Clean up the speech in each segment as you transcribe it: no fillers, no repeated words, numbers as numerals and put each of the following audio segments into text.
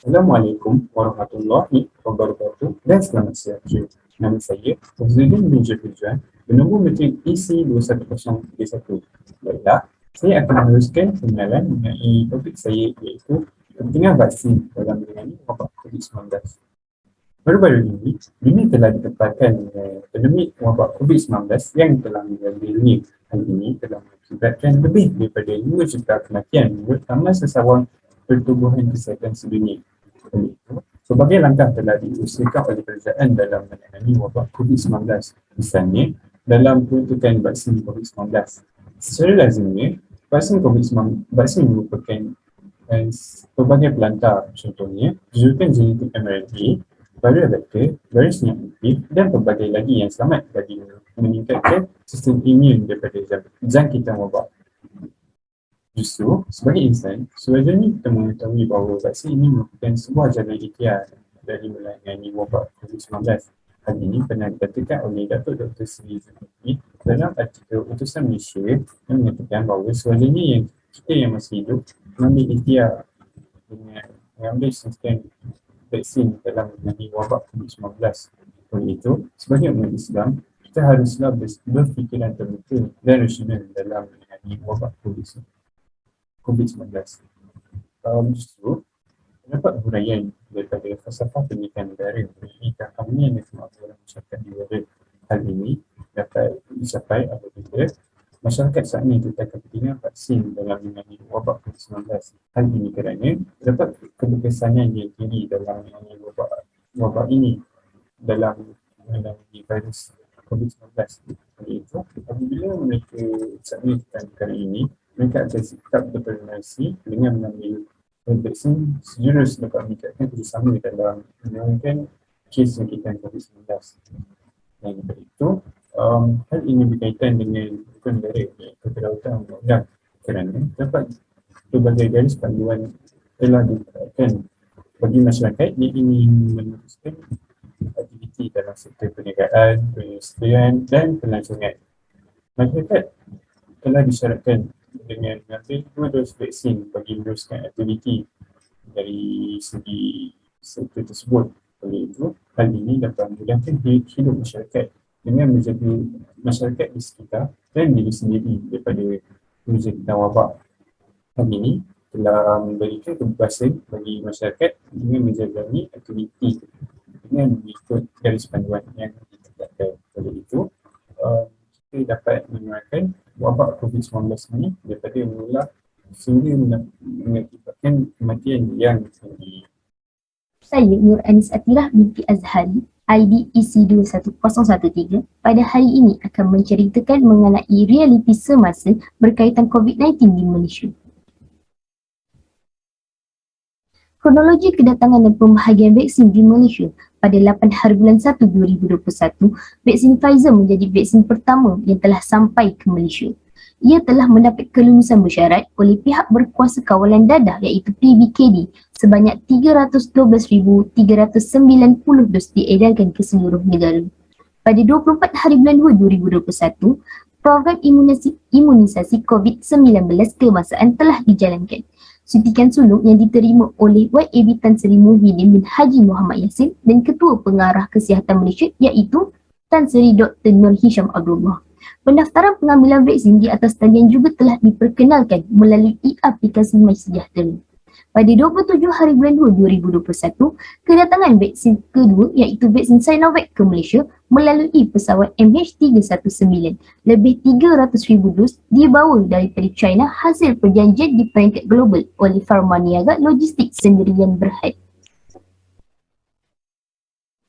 Assalamualaikum warahmatullahi wabarakatuh dan selamat siang. Nama saya Fazluddin bin Jafri bernombor metrik EC21031. Baiklah, saya akan meneruskan pengenalan mengenai topik saya iaitu kepentingan vaksin dalam menangani wabak COVID-19. Baru-baru ini, dunia telah diteparkan pandemik wabak COVID-19 yang telah mengganggu dunia. Hal ini telah mengakibatkan lebih daripada 2 juta kematian menurut Taman Sesawang Pertubuhan Kesihatan Sedunia. Oleh itu, sebagai langkah telah diusahakan oleh kerajaan dalam menangani wabak COVID-19, misalnya dalam peruntukan vaksin COVID-19. Secara lazimnya, vaksin merupakan pelbagai pelantar, contohnya rujukan genetik mRNA, viral vector, virus yang aktif dan pelbagai lagi yang selamat bagi meningkatkan sistem imun daripada jangkitan wabak. Justru, sebagai insan, sewajarnya kita mengetahui bahawa vaksin ini merupakan sebuah jalan ikhtiar dari menangani wabak COVID-19. Hal ini pernah dikatakan oleh Datuk Dr. Sri Zulkifli dalam artikel Utusan Malaysia yang mengatakan bahawa sewajarnya yang kita yang masih hidup mengambil ikhtiar dengan mengambil sistem vaksin dalam menangani wabak COVID-19. Oleh itu, sebagai umat Islam, kita haruslah berfikiran terbuka dan rasional dalam menangani wabak COVID-19. Justru, terdapat huraian daripada falsafah pendidikan negara mengenai keahlian dan kemampuan masyarakat negara. Hal ini dapat dicapai apabila masyarakat saat ini tentang kepentingan vaksin dalam menangani wabak COVID-19. Hal ini kerana terdapat keberkesanan yang tinggi dalam menangani wabak ini dalam menangani virus COVID-19. Oleh itu, apabila mereka saat ini tentang perkara ini, mereka akan tetap berkoordinasi dengan mengambil vaksin sejurus dapat meningkatkan kerjasama dalam menurunkan kes jangkitan COVID-19. Dan daripada itu, hal ini berkaitan dengan hukum negara iaitu kedaulatan undang-undang kerana terdapat pelbagai garis panduan telah ditetapkan bagi masyarakat yang ingin meneruskan aktiviti dalam sektor perniagaan, perindustrian dan pelancongan. Masyarakat telah disyaratkan dengan mengambil 2 dos vaksin bagi meneruskan aktiviti dari segi sektor tersebut. Oleh itu, hal ini dapat memudahkan hidup masyarakat dengan menjaga masyarakat di sekitar dan diri sendiri daripada jangkitan wabak. Hal ini telah memberikan kebebasan bagi masyarakat dengan menjalani aktiviti dengan mengikut garis panduan yang ditetapkan. Oleh itu, kita dapat menerangkan wabak COVID-19 ini daripada menular sehingga mengakibatkan kematian yang tinggi. Saya Nur Anis Atirah binti Azhari, ID EC21013, pada hari ini akan menceritakan mengenai realiti semasa berkaitan COVID-19 di Malaysia. Kronologi kedatangan dan pembahagian vaksin di Malaysia pada 8 hari bulan 1 2021, vaksin Pfizer menjadi vaksin pertama yang telah sampai ke Malaysia. Ia telah mendapat kelulusan bersyarat oleh pihak berkuasa kawalan dadah iaitu PBKD sebanyak 312,390 dos diedarkan ke seluruh negara. Pada 24 hari bulan 2 2021, program imunisasi COVID-19 kebangsaan telah dijalankan. Suntikan sulung yang diterima oleh YAB Tan Sri Muhyiddin bin Haji Muhammad Yassin dan Ketua Pengarah Kesihatan Malaysia iaitu Tan Sri Dr. Nur Hisham Abdullah. Pendaftaran pengambilan vaksin di atas talian juga telah diperkenalkan melalui aplikasi MySejahtera. Pada 27 hari bulan 2 2021, kedatangan vaksin kedua iaitu vaksin Sinovac ke Malaysia melalui pesawat MH319 lebih 300,000 dos dibawa daripada China hasil perjanjian di peringkat global oleh Pharma Niaga Logistik Sendirian Berhad.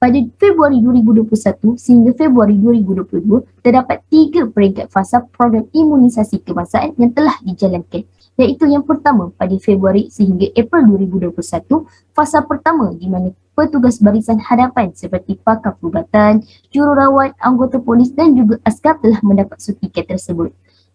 Pada Februari 2021 sehingga Februari 2022, terdapat 3 peringkat fasa program imunisasi kebangsaan yang telah dijalankan, iaitu yang pertama pada Februari sehingga April 2021, fasa pertama di mana petugas barisan hadapan seperti pakar perubatan, jururawat, anggota polis dan juga askar telah mendapat suntikan tersebut.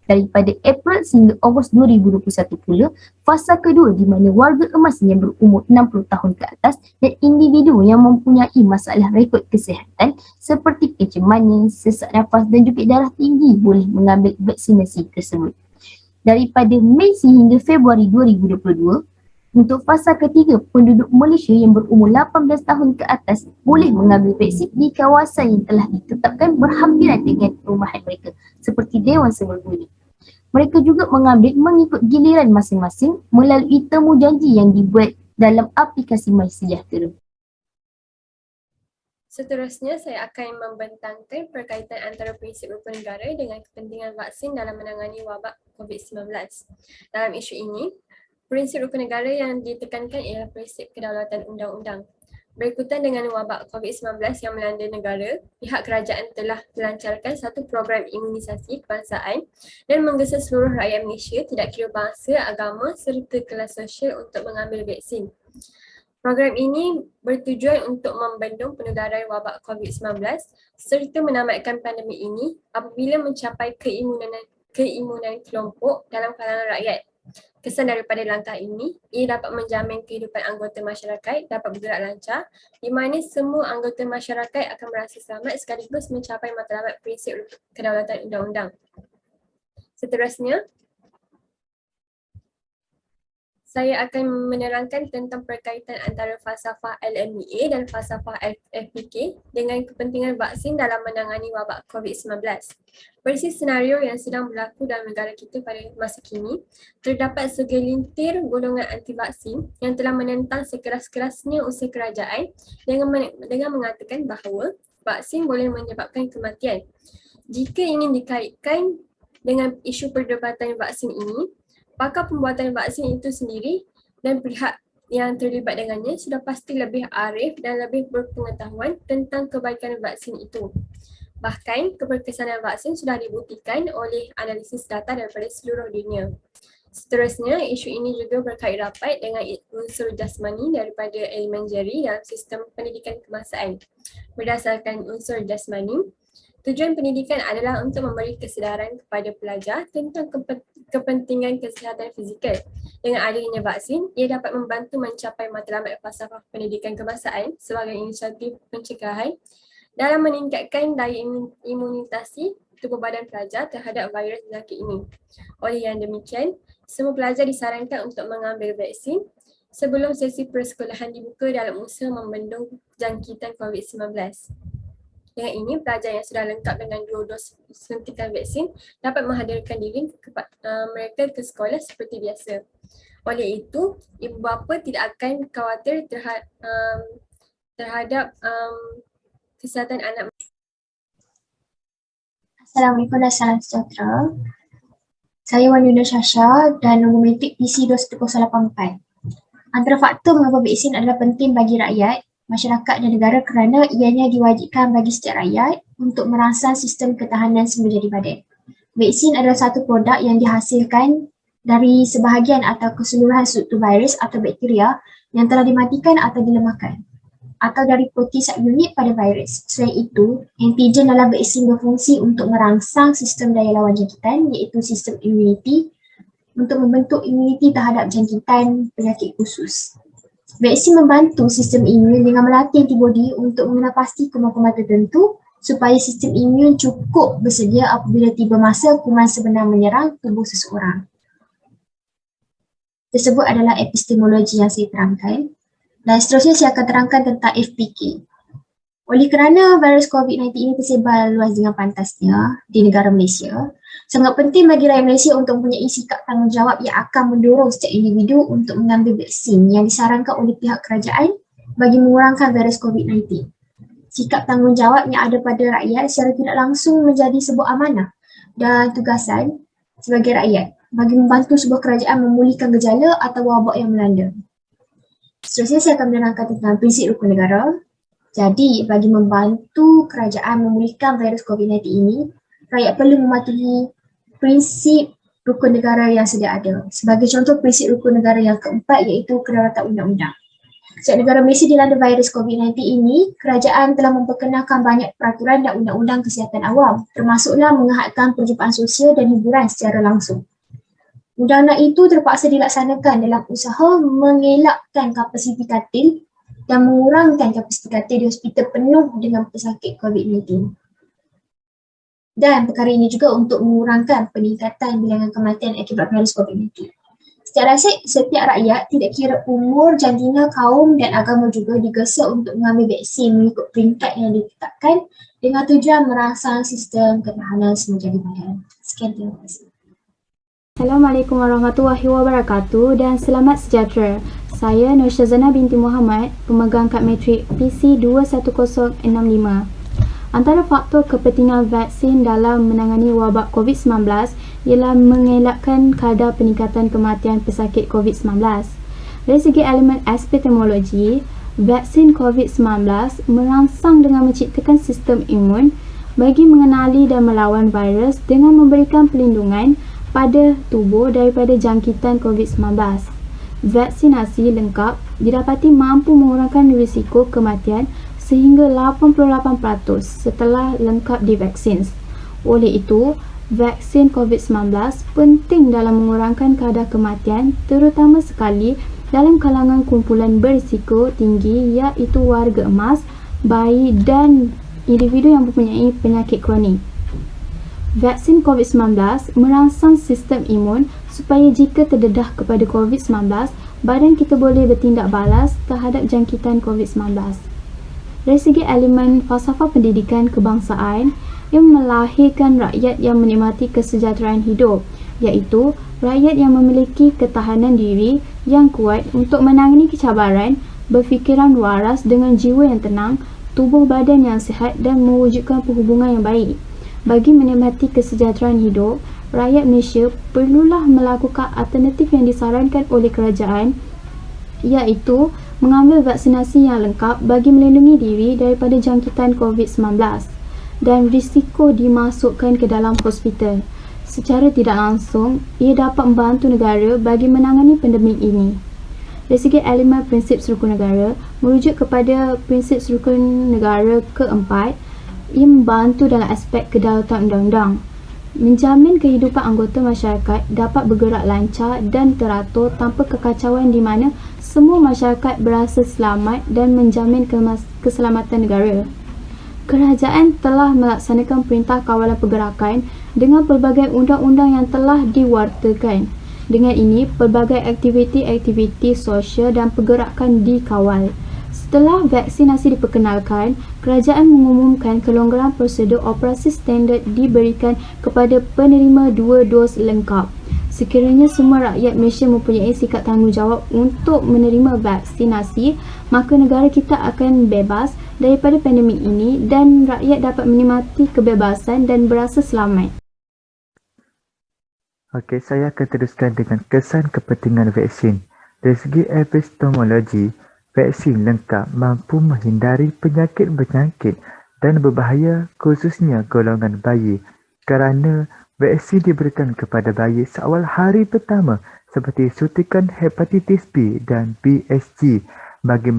Daripada April sehingga Ogos 2021 pula, fasa kedua di mana warga emas yang berumur 60 tahun ke atas dan individu yang mempunyai masalah rekod kesihatan seperti kencing sesak nafas dan juga darah tinggi boleh mengambil vaksinasi tersebut. Daripada Mei sehingga Februari 2022, Untuk fasa ketiga, penduduk Malaysia yang berumur 18 tahun ke atas boleh mengambil vaksin di kawasan yang telah ditetapkan berhampiran dengan perumahan mereka seperti Dewan Serbaguna. Mereka juga mengambil mengikut giliran masing-masing melalui temu janji yang dibuat dalam aplikasi MySejahtera. Seterusnya, saya akan membentangkan perkaitan antara prinsip rukun negara dengan kepentingan vaksin dalam menangani wabak COVID-19. Dalam isu ini, prinsip rukun negara yang ditekankan ialah prinsip kedaulatan undang-undang. Berikutan dengan wabak COVID-19 yang melanda negara, pihak kerajaan telah melancarkan satu program imunisasi kebangsaan dan menggesa seluruh rakyat Malaysia tidak kira bangsa, agama serta kelas sosial untuk mengambil vaksin. Program ini bertujuan untuk membendung penularan wabak COVID-19 serta menamatkan pandemik ini apabila mencapai keimunan kelompok dalam kalangan rakyat. Kesan daripada langkah ini, ia dapat menjamin kehidupan anggota masyarakat dapat bergerak lancar di mana semua anggota masyarakat akan merasa selamat sekaligus mencapai matlamat prinsip kedaulatan undang-undang. Seterusnya, saya akan menerangkan tentang perkaitan antara falsafah LMEA dan falsafah FPK dengan kepentingan vaksin dalam menangani wabak COVID-19. Persis senario yang sedang berlaku dalam negara kita pada masa kini, terdapat segelintir golongan anti vaksin yang telah menentang sekeras-kerasnya usaha kerajaan dengan mengatakan bahawa vaksin boleh menyebabkan kematian. Jika ingin dikaitkan dengan isu perdebatan vaksin ini, pakar pembuatan vaksin itu sendiri dan pihak yang terlibat dengannya sudah pasti lebih arif dan lebih berpengetahuan tentang kebaikan vaksin itu. Bahkan, keberkesanan vaksin sudah dibuktikan oleh analisis data daripada seluruh dunia. Seterusnya, isu ini juga berkait rapat dengan unsur jasmani daripada elemen jari dalam sistem pendidikan kebangsaan. Berdasarkan unsur jasmani, tujuan pendidikan adalah untuk memberi kesedaran kepada pelajar tentang kepentingan kesihatan fizikal. Dengan adanya vaksin, ia dapat membantu mencapai matlamat falsafah pendidikan kebangsaan sebagai inisiatif pencegahan dalam meningkatkan daya imunitasi tubuh badan pelajar terhadap virus penyakit ini. Oleh yang demikian, semua pelajar disarankan untuk mengambil vaksin sebelum sesi persekolahan dibuka dalam usaha membendung jangkitan COVID-19. Dengan ini, pelajar yang sudah lengkap dengan 2 dos suntikan vaksin dapat menghadirkan diri mereka ke sekolah seperti biasa. Oleh itu, ibu bapa tidak akan khawatir terhadap kesihatan anak. Assalamualaikum dan salam sejahtera. Saya Wanyuda Syasha dan nombor metrik PC 21084. Antara faktor mengapa vaksin adalah penting bagi rakyat, masyarakat dan negara kerana ianya diwajibkan bagi setiap rakyat untuk merangsang sistem ketahanan semula jadi badan. Vaksin adalah satu produk yang dihasilkan dari sebahagian atau keseluruhan struktur virus atau bakteria yang telah dimatikan atau dilemahkan atau dari protein subunit pada virus. Selain itu, antigen dalam vaksin berfungsi untuk merangsang sistem daya lawan jangkitan iaitu sistem immunity untuk membentuk imuniti terhadap jangkitan penyakit khusus. Vaksin membantu sistem imun dengan melatih antibodi untuk mengenal pasti kuman-kuman tertentu supaya sistem imun cukup bersedia apabila tiba masa kuman sebenar menyerang tubuh seseorang. Tersebut adalah epistemologi yang saya terangkan. Dan seterusnya saya akan terangkan tentang FPK. Oleh kerana virus COVID-19 ini tersebar luas dengan pantasnya di negara Malaysia, sangat penting bagi rakyat Malaysia untuk mempunyai sikap tanggungjawab yang akan mendorong setiap individu untuk mengambil vaksin yang disarankan oleh pihak kerajaan bagi mengurangkan virus COVID-19. Sikap tanggungjawab yang ada pada rakyat secara tidak langsung menjadi sebuah amanah dan tugasan sebagai rakyat bagi membantu sebuah kerajaan memulihkan gejala atau wabak yang melanda. Seterusnya saya akan menerangkan tentang prinsip rukun negara. Jadi, bagi membantu kerajaan memulihkan virus COVID-19 ini, rakyat perlu mematuhi prinsip rukun negara yang sedia ada. Sebagai contoh, prinsip rukun negara yang keempat iaitu kedaulatan undang-undang. Sejak negara Malaysia dilanda virus COVID-19 ini, kerajaan telah memperkenalkan banyak peraturan dan undang-undang kesihatan awam, termasuklah menghadkan perjumpaan sosial dan hiburan secara langsung. Undang-undang itu terpaksa dilaksanakan dalam usaha mengelakkan kapasiti katil dan mengurangkan kapasiti katil di hospital penuh dengan pesakit COVID-19. Dan perkara ini juga untuk mengurangkan peningkatan bilangan kematian akibat virus COVID-19. Secara setiap rakyat, tidak kira umur, jantina, kaum dan agama juga digesa untuk mengambil vaksin mengikut peringkat yang ditetapkan dengan tujuan merangsang sistem ketahanan semula badan. Sekian, terima kasih. Assalamualaikum warahmatullahi wabarakatuh dan selamat sejahtera. Saya Nur Syazana binti Muhammad, pemegang kad matrik PC 21065. Antara faktor kepentingan vaksin dalam menangani wabak COVID-19 ialah mengelakkan kadar peningkatan kematian pesakit COVID-19. Dari segi elemen epidemiologi, vaksin COVID-19 merangsang dengan menciptakan sistem imun bagi mengenali dan melawan virus dengan memberikan perlindungan pada tubuh daripada jangkitan COVID-19. Vaksinasi lengkap didapati mampu mengurangkan risiko kematian sehingga 88% setelah lengkap divaksin. Oleh itu, vaksin COVID-19 penting dalam mengurangkan kadar kematian terutama sekali dalam kalangan kumpulan berisiko tinggi iaitu warga emas, bayi dan individu yang mempunyai penyakit kronik. Vaksin COVID-19 merangsang sistem imun supaya jika terdedah kepada COVID-19, badan kita boleh bertindak balas terhadap jangkitan COVID-19. Dari segi elemen falsafah pendidikan kebangsaan, ia melahirkan rakyat yang menikmati kesejahteraan hidup, iaitu rakyat yang memiliki ketahanan diri yang kuat untuk menangani kecabaran, berfikiran waras dengan jiwa yang tenang, tubuh badan yang sihat dan mewujudkan perhubungan yang baik. Bagi menikmati kesejahteraan hidup, rakyat Malaysia perlulah melakukan alternatif yang disarankan oleh kerajaan, iaitu mengambil vaksinasi yang lengkap bagi melindungi diri daripada jangkitan COVID-19 dan risiko dimasukkan ke dalam hospital. Secara tidak langsung, ia dapat membantu negara bagi menangani pandemik ini. Dari segi elemen prinsip rukun negara, merujuk kepada prinsip rukun negara keempat, ia membantu dalam aspek kedaulatan undang-undang, menjamin kehidupan anggota masyarakat dapat bergerak lancar dan teratur tanpa kekacauan di mana semua masyarakat berasa selamat dan menjamin keselamatan negara. Kerajaan telah melaksanakan perintah kawalan pergerakan dengan pelbagai undang-undang yang telah diwartakan. Dengan ini, pelbagai aktiviti-aktiviti sosial dan pergerakan dikawal. Setelah vaksinasi diperkenalkan, kerajaan mengumumkan kelonggaran prosedur operasi standard diberikan kepada penerima 2 dos lengkap. Sekiranya semua rakyat Malaysia mempunyai sikap tanggungjawab untuk menerima vaksinasi, maka negara kita akan bebas daripada pandemik ini dan rakyat dapat menikmati kebebasan dan berasa selamat. Okey, saya akan teruskan dengan kesan kepentingan vaksin. Dari segi epistemologi, vaksin lengkap mampu menghindari penyakit-penyakit dan berbahaya khususnya golongan bayi kerana vaksin diberikan kepada bayi seawal hari pertama seperti suntikan hepatitis B dan BCG bagi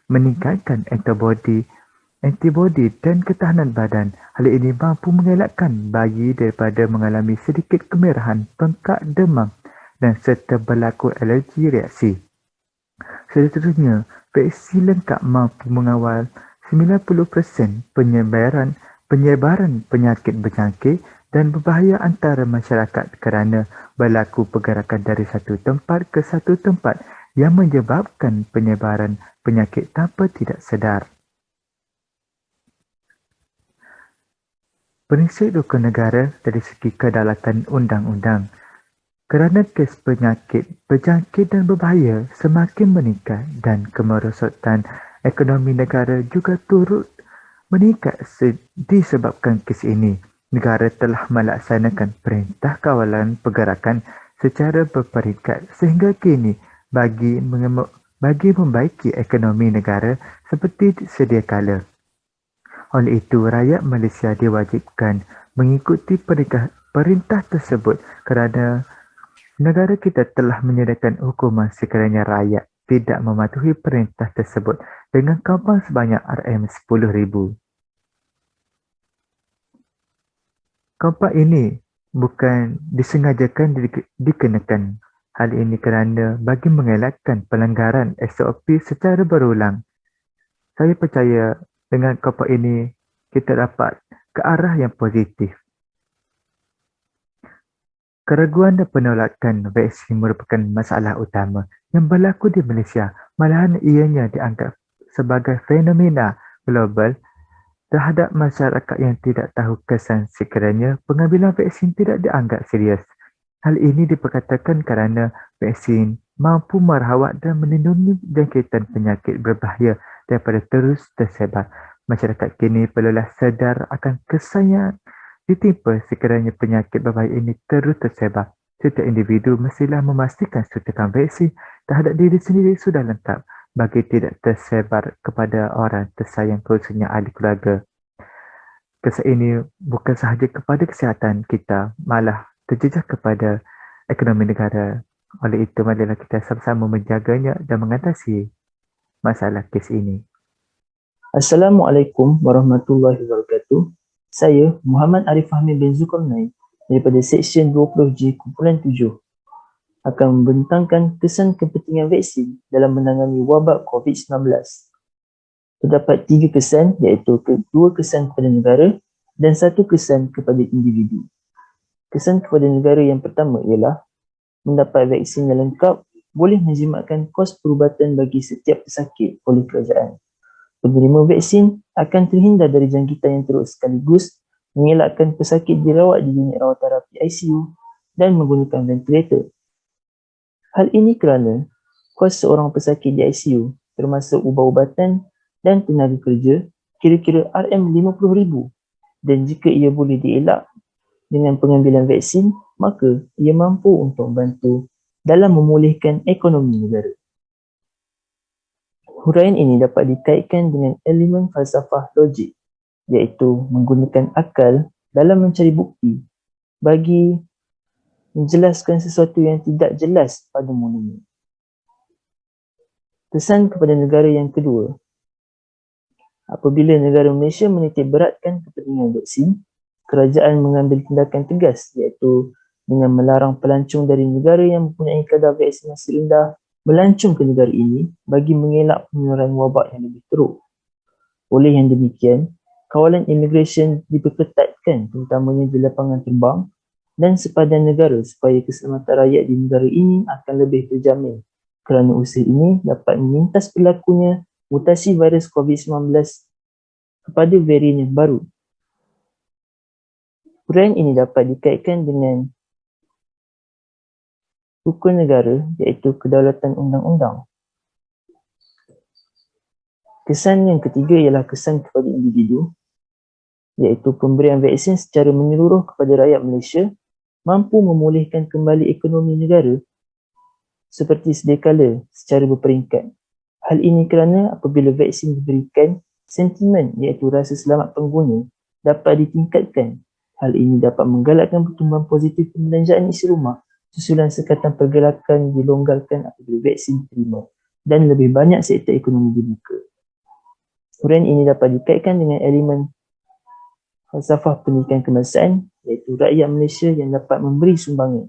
meningkatkan antibodi dan ketahanan badan. Hal ini mampu mengelakkan bayi daripada mengalami sedikit kemerahan, bengkak, demam dan serta berlaku alergi reaksi. Seterusnya, vaksin lengkap mampu mengawal 90% penyebaran penyakit berjangkit dan berbahaya antara masyarakat kerana berlaku pergerakan dari satu tempat ke satu tempat yang menyebabkan penyebaran penyakit tanpa tidak sedar. Prinsip rukun negara dari segi kedaulatan undang-undang. Kerana kes penyakit berjangkit dan berbahaya semakin meningkat dan kemerosotan ekonomi negara juga turut meningkat disebabkan kes ini, negara telah melaksanakan perintah kawalan pergerakan secara berperingkat sehingga kini bagi membaiki ekonomi negara seperti sedia kala. Oleh itu, rakyat Malaysia diwajibkan mengikuti perintah tersebut kerana negara kita telah menyediakan hukuman sekiranya rakyat tidak mematuhi perintah tersebut dengan kampang sebanyak RM10,000. Kampang ini bukan disengajakan dikenakan. Hal ini kerana bagi mengelakkan pelanggaran SOP secara berulang. Saya percaya dengan kampang ini kita dapat ke arah yang positif. Keraguan dan penolakan vaksin merupakan masalah utama yang berlaku di Malaysia. Malahan ianya dianggap sebagai fenomena global terhadap masyarakat yang tidak tahu kesan sekiranya pengambilan vaksin tidak dianggap serius. Hal ini diperkatakan kerana vaksin mampu merawat dan melindungi jangkitan penyakit berbahaya daripada terus tersebar. Masyarakat kini perlulah sedar akan kesan yang ditimpa sekiranya penyakit berbahaya ini terus tersebar. Setiap individu mestilah memastikan suntikan vaksin terhadap diri sendiri sudah lengkap bagi tidak tersebar kepada orang tersayang khususnya ahli keluarga. Kesan ini bukan sahaja kepada kesihatan kita, malah terjejas kepada ekonomi negara. Oleh itu, marilah kita sama-sama menjaganya dan mengatasi masalah kes ini. Assalamualaikum warahmatullahi wabarakatuh. Saya Muhammad Arif Fahmi bin Zulkarnain daripada Seksyen 20J Kumpulan 7 akan membentangkan kesan kepentingan vaksin dalam menangani wabak COVID-19. Terdapat 3 kesan iaitu 2 kesan kepada negara dan 1 kesan kepada individu. Kesan kepada negara yang pertama ialah mendapat vaksin yang lengkap boleh menjimatkan kos perubatan bagi setiap pesakit oleh kerajaan. Penerima vaksin akan terhindar dari jangkitan yang teruk sekaligus mengelakkan pesakit dirawat di unit rawatan rapi ICU dan menggunakan ventilator. Hal ini kerana kos seorang pesakit di ICU termasuk ubat-ubatan dan tenaga kerja kira-kira RM50,000 dan jika ia boleh dielak dengan pengambilan vaksin, maka ia mampu untuk membantu dalam memulihkan ekonomi negara. Huraian ini dapat dikaitkan dengan elemen falsafah logik iaitu menggunakan akal dalam mencari bukti bagi menjelaskan sesuatu yang tidak jelas pada mulanya. Kesan kepada negara yang kedua. Apabila negara Malaysia menitik beratkan kepentingan vaksin, kerajaan mengambil tindakan tegas iaitu dengan melarang pelancong dari negara yang mempunyai kadar vaksinasi rendah melancong ke negara ini bagi mengelak penularan wabak yang lebih teruk. Oleh yang demikian, kawalan imigresen diperketatkan terutamanya di lapangan terbang dan sepadan negara supaya keselamatan rakyat di negara ini akan lebih terjamin kerana usaha ini dapat memintas berlakunya mutasi virus COVID-19 kepada varian yang baru. Huraian ini dapat dikaitkan dengan rukun negara iaitu kedaulatan undang-undang. Kesan yang ketiga ialah kesan kepada individu iaitu pemberian vaksin secara menyeluruh kepada rakyat Malaysia mampu memulihkan kembali ekonomi negara seperti sedia kala secara berperingkat. Hal ini kerana apabila vaksin diberikan, sentimen iaitu rasa selamat pengguna dapat ditingkatkan. Hal ini dapat menggalakkan pertumbuhan positif pembelanjaan isi rumah susulan sekatan pergerakan dilonggarkan apabila vaksin diterima dan lebih banyak sektor ekonomi dibuka. Huraian ini dapat dikaitkan dengan elemen falsafah pendidikan kebangsaan iaitu rakyat Malaysia yang dapat memberi sumbangan.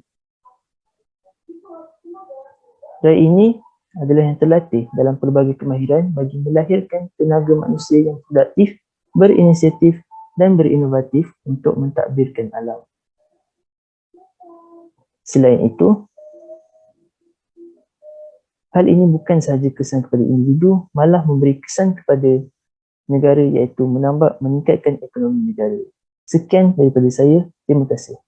Rakyat ini adalah yang terlatih dalam pelbagai kemahiran bagi melahirkan tenaga manusia yang produktif, berinisiatif dan berinovatif untuk mentadbirkan alam. Selain itu, hal ini bukan sahaja kesan kepada individu, malah memberi kesan kepada negara iaitu meningkatkan ekonomi negara. Sekian daripada saya. Terima kasih.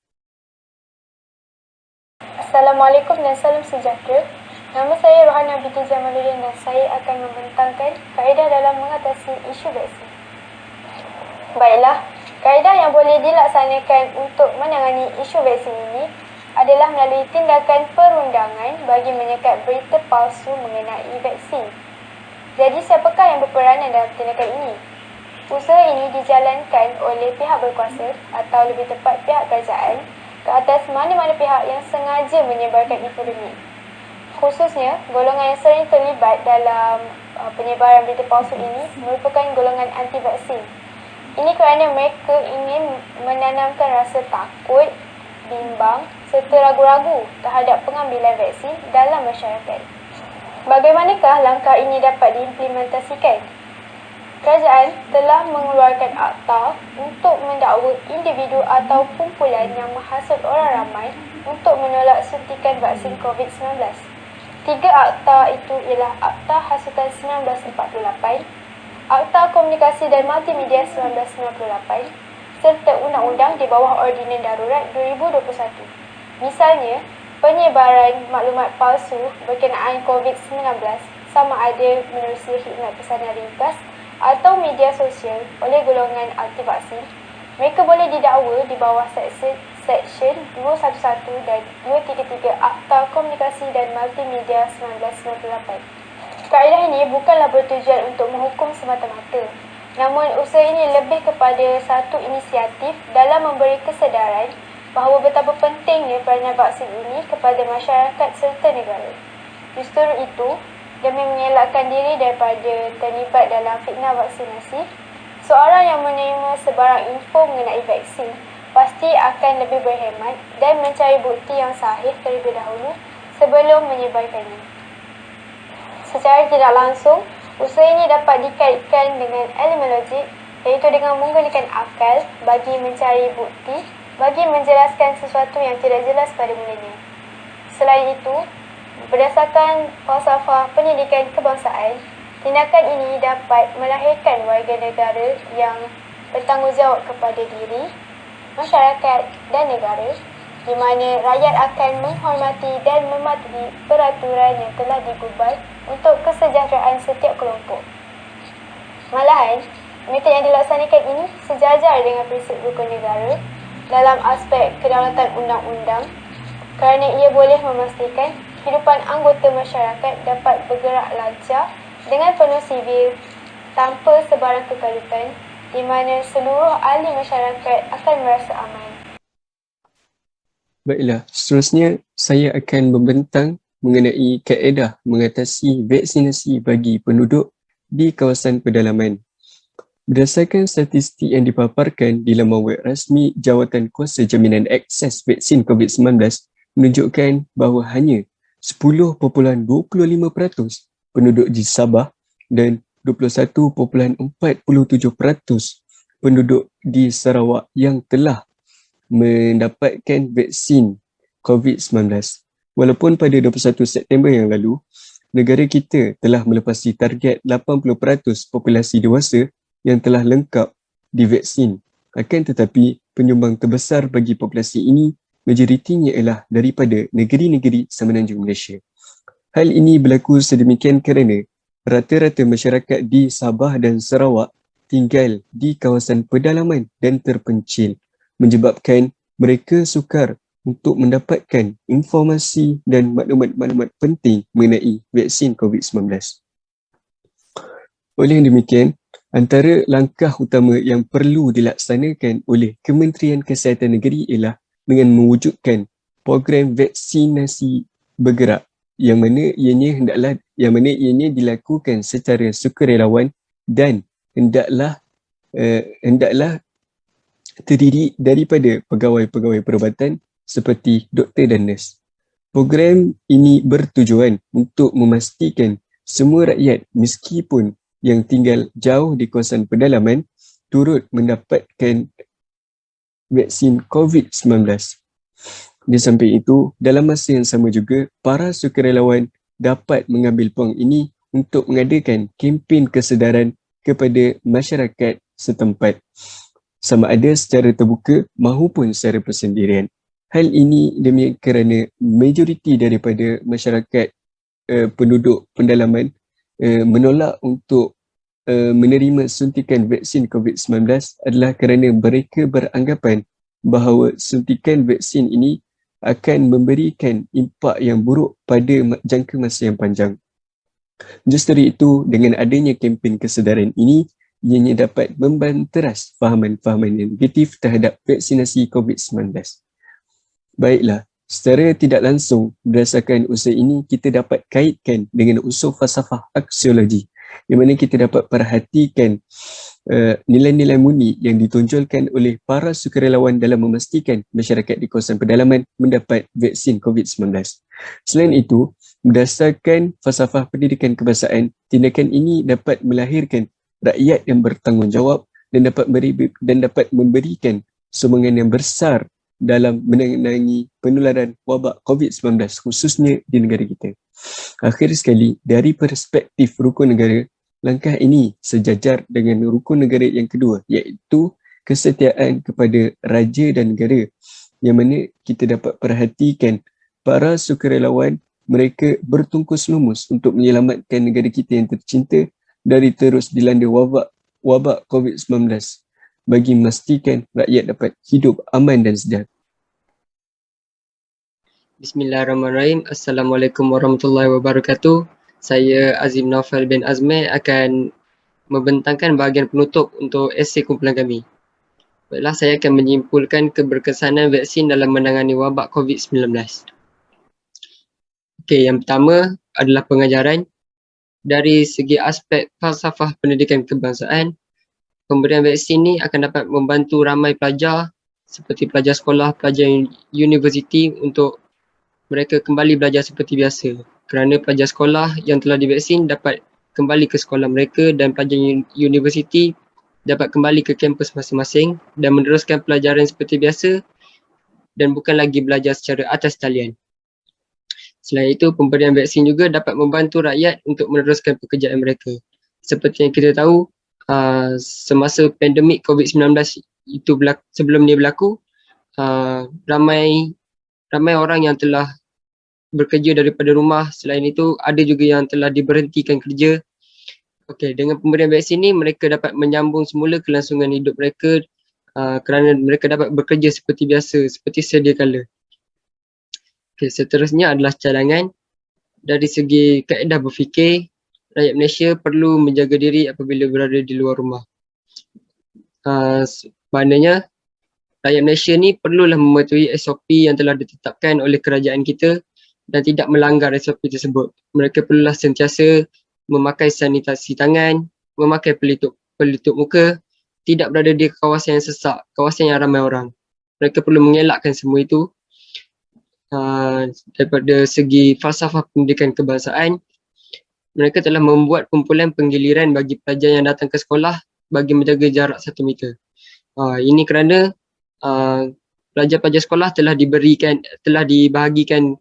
Assalamualaikum dan salam sejahtera. Nama saya Rohana binti Jamaluddin dan saya akan membentangkan kaedah dalam mengatasi isu vaksin. Baiklah, kaedah yang boleh dilaksanakan untuk menangani isu vaksin ini adalah melalui tindakan perundangan bagi menyekat berita palsu mengenai vaksin. Jadi siapakah yang berperanan dalam tindakan ini? Usaha ini dijalankan oleh pihak berkuasa atau lebih tepat pihak kerajaan ke atas mana-mana pihak yang sengaja menyebarkan infodemi. Khususnya, golongan yang sering terlibat dalam penyebaran berita palsu ini merupakan golongan anti-vaksin. Ini kerana mereka ingin menanamkan rasa takut, bimbang serta ragu-ragu terhadap pengambilan vaksin dalam masyarakat. Bagaimanakah langkah ini dapat diimplementasikan? Kerajaan telah mengeluarkan akta untuk mendakwa individu atau kumpulan yang menghasut orang ramai untuk menolak suntikan vaksin COVID-19. 3 akta itu ialah Akta Hasutan 1948, Akta Komunikasi dan Multimedia 1998 serta Undang-Undang di bawah Ordinan Darurat 2021. Misalnya, penyebaran maklumat palsu berkenaan COVID-19 sama ada menerusi khidmat pesanan ringkas atau media sosial oleh golongan anti vaksin, mereka boleh didakwa di bawah Seksyen 211 dan 233 Akta Komunikasi dan Multimedia 1998. Kaedah ini bukanlah bertujuan untuk menghukum semata-mata, namun usaha ini lebih kepada satu inisiatif dalam memberi kesedaran bahawa betapa pentingnya peranan vaksin ini kepada masyarakat serta negara. Justru itu, demi mengelakkan diri daripada terlibat dalam fitnah vaksinasi, seorang yang menerima sebarang info mengenai vaksin pasti akan lebih berhemat dan mencari bukti yang sahih terlebih dahulu sebelum menyebarkannya. Secara tidak langsung, usaha ini dapat dikaitkan dengan elemen logik, iaitu dengan menggunakan akal bagi mencari bukti, bagi menjelaskan sesuatu yang tidak jelas pada mulanya. Selain itu, berdasarkan falsafah pendidikan kebangsaan, tindakan ini dapat melahirkan warga negara yang bertanggungjawab kepada diri, masyarakat dan negara, di mana rakyat akan menghormati dan mematuhi peraturan yang telah digubal untuk kesejahteraan setiap kelompok. Malahan, metod yang dilaksanakan ini sejajar dengan prinsip rukun negara dalam aspek kedaulatan undang-undang kerana ia boleh memastikan kehidupan anggota masyarakat dapat bergerak lancar dengan penuh sivil tanpa sebarang kekalutan, di mana seluruh ahli masyarakat akan merasa aman. Baiklah, seterusnya saya akan membentang mengenai kaedah mengatasi vaksinasi bagi penduduk di kawasan pedalaman. Berdasarkan statistik yang dipaparkan di laman web rasmi Jawatan Kuasa Jaminan Akses Vaksin COVID-19 menunjukkan bahawa hanya 10.25% penduduk di Sabah dan 21.47% penduduk di Sarawak yang telah mendapatkan vaksin COVID-19. Walaupun pada 21 September yang lalu, negara kita telah melepasi target 80% populasi dewasa yang telah lengkap divaksin. Akan tetapi, penyumbang terbesar bagi populasi ini majoritinya ialah daripada negeri-negeri Semenanjung Malaysia. Hal ini berlaku sedemikian kerana rata-rata masyarakat di Sabah dan Sarawak tinggal di kawasan pedalaman dan terpencil, menyebabkan mereka sukar untuk mendapatkan informasi dan maklumat-maklumat penting mengenai vaksin COVID-19. Oleh demikian, antara langkah utama yang perlu dilaksanakan oleh Kementerian Kesihatan Negeri ialah dengan mewujudkan program vaksinasi bergerak yang mana ianya dilakukan secara sukarelawan dan hendaklah terdiri daripada pegawai-pegawai perubatan seperti doktor dan nurse. Program ini bertujuan untuk memastikan semua rakyat meskipun yang tinggal jauh di kawasan pedalaman turut mendapatkan vaksin COVID-19. Di samping itu, dalam masa yang sama juga, para sukarelawan dapat mengambil peluang ini untuk mengadakan kempen kesedaran kepada masyarakat setempat, sama ada secara terbuka maupun secara persendirian. Hal ini demi kerana majoriti daripada masyarakat penduduk pendalaman menolak untuk menerima suntikan vaksin COVID-19 adalah kerana mereka beranggapan bahawa suntikan vaksin ini akan memberikan impak yang buruk pada jangka masa yang panjang. Justru itu, dengan adanya kempen kesedaran ini, ianya dapat membanteras fahaman-fahaman yang negatif terhadap vaksinasi COVID-19. Baiklah, secara tidak langsung berdasarkan usaha ini kita dapat kaitkan dengan unsur falsafah aksiologi, di mana kita dapat perhatikan nilai-nilai murni yang ditonjolkan oleh para sukarelawan dalam memastikan masyarakat di kawasan pedalaman mendapat vaksin COVID-19. Selain itu, berdasarkan falsafah pendidikan kebangsaan, tindakan ini dapat melahirkan rakyat yang bertanggungjawab dan dapat memberikan sumbangan yang besar dalam menangani penularan wabak COVID-19 khususnya di negara kita. Akhir sekali, dari perspektif rukun negara, langkah ini sejajar dengan rukun negara yang kedua, iaitu kesetiaan kepada raja dan negara, yang mana kita dapat perhatikan para sukarelawan mereka bertungkus lumus untuk menyelamatkan negara kita yang tercinta dari terus dilanda wabak COVID-19 bagi memastikan rakyat dapat hidup aman dan sejahtera. Bismillahirrahmanirrahim. Assalamualaikum warahmatullahi wabarakatuh. Saya Azim Naufal bin Azmi akan membentangkan bahagian penutup untuk esei kumpulan kami. Baiklah, saya akan menyimpulkan keberkesanan vaksin dalam menangani wabak COVID-19. Okey, yang pertama adalah pengajaran. Dari segi aspek falsafah pendidikan kebangsaan, pemberian vaksin ini akan dapat membantu ramai pelajar seperti pelajar sekolah, pelajar universiti untuk mereka kembali belajar seperti biasa. Kerana pelajar sekolah yang telah divaksin dapat kembali ke sekolah mereka dan pelajar universiti dapat kembali ke kampus masing-masing dan meneruskan pelajaran seperti biasa dan bukan lagi belajar secara atas talian. Selain itu, pemberian vaksin juga dapat membantu rakyat untuk meneruskan pekerjaan mereka. Seperti yang kita tahu, semasa pandemik COVID-19 itu sebelum dia berlaku, ramai orang yang telah bekerja daripada rumah. Selain itu, ada juga yang telah diberhentikan kerja. Okey, dengan pemberian vaksin ini, mereka dapat menyambung semula kelangsungan hidup mereka kerana mereka dapat bekerja seperti biasa, seperti sedia kala. Okey, seterusnya adalah cadangan. Dari segi kaedah berfikir, rakyat Malaysia perlu menjaga diri apabila berada di luar rumah. Maknanya, rakyat Malaysia ni perlulah mematuhi SOP yang telah ditetapkan oleh kerajaan kita dan tidak melanggar SOP tersebut. Mereka perlulah sentiasa memakai sanitasi tangan, memakai pelitup muka, tidak berada di kawasan yang sesak, kawasan yang ramai orang. Mereka perlu mengelakkan semua itu. Daripada segi falsafah pendidikan kebangsaan, mereka telah membuat kumpulan penggiliran bagi pelajar yang datang ke sekolah bagi menjaga jarak 1 meter. Ini kerana pelajar-pelajar sekolah telah dibahagikan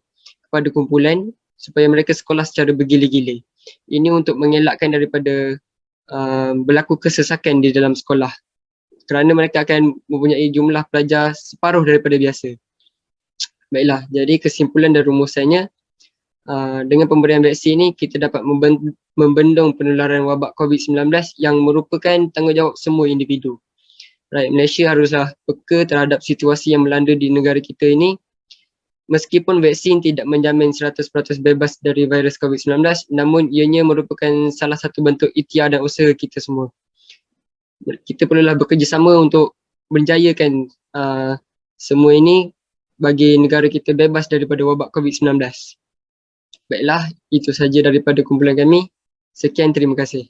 kepada kumpulan supaya mereka sekolah secara bergila-gila. Ini untuk mengelakkan daripada berlaku kesesakan di dalam sekolah kerana mereka akan mempunyai jumlah pelajar separuh daripada biasa. Baiklah, jadi kesimpulan dan rumusannya, dengan pemberian vaksin ini kita dapat membendung penularan wabak COVID-19 yang merupakan tanggungjawab semua individu. Rakyat Malaysia haruslah peka terhadap situasi yang melanda di negara kita ini. Meskipun vaksin tidak menjamin 100% bebas dari virus COVID-19, namun ianya merupakan salah satu bentuk ikhtiar dan usaha kita semua. Kita perlulah bekerjasama untuk menjayakan semua ini bagi negara kita bebas daripada wabak COVID-19. Baiklah, itu sahaja daripada kumpulan kami. Sekian, terima kasih.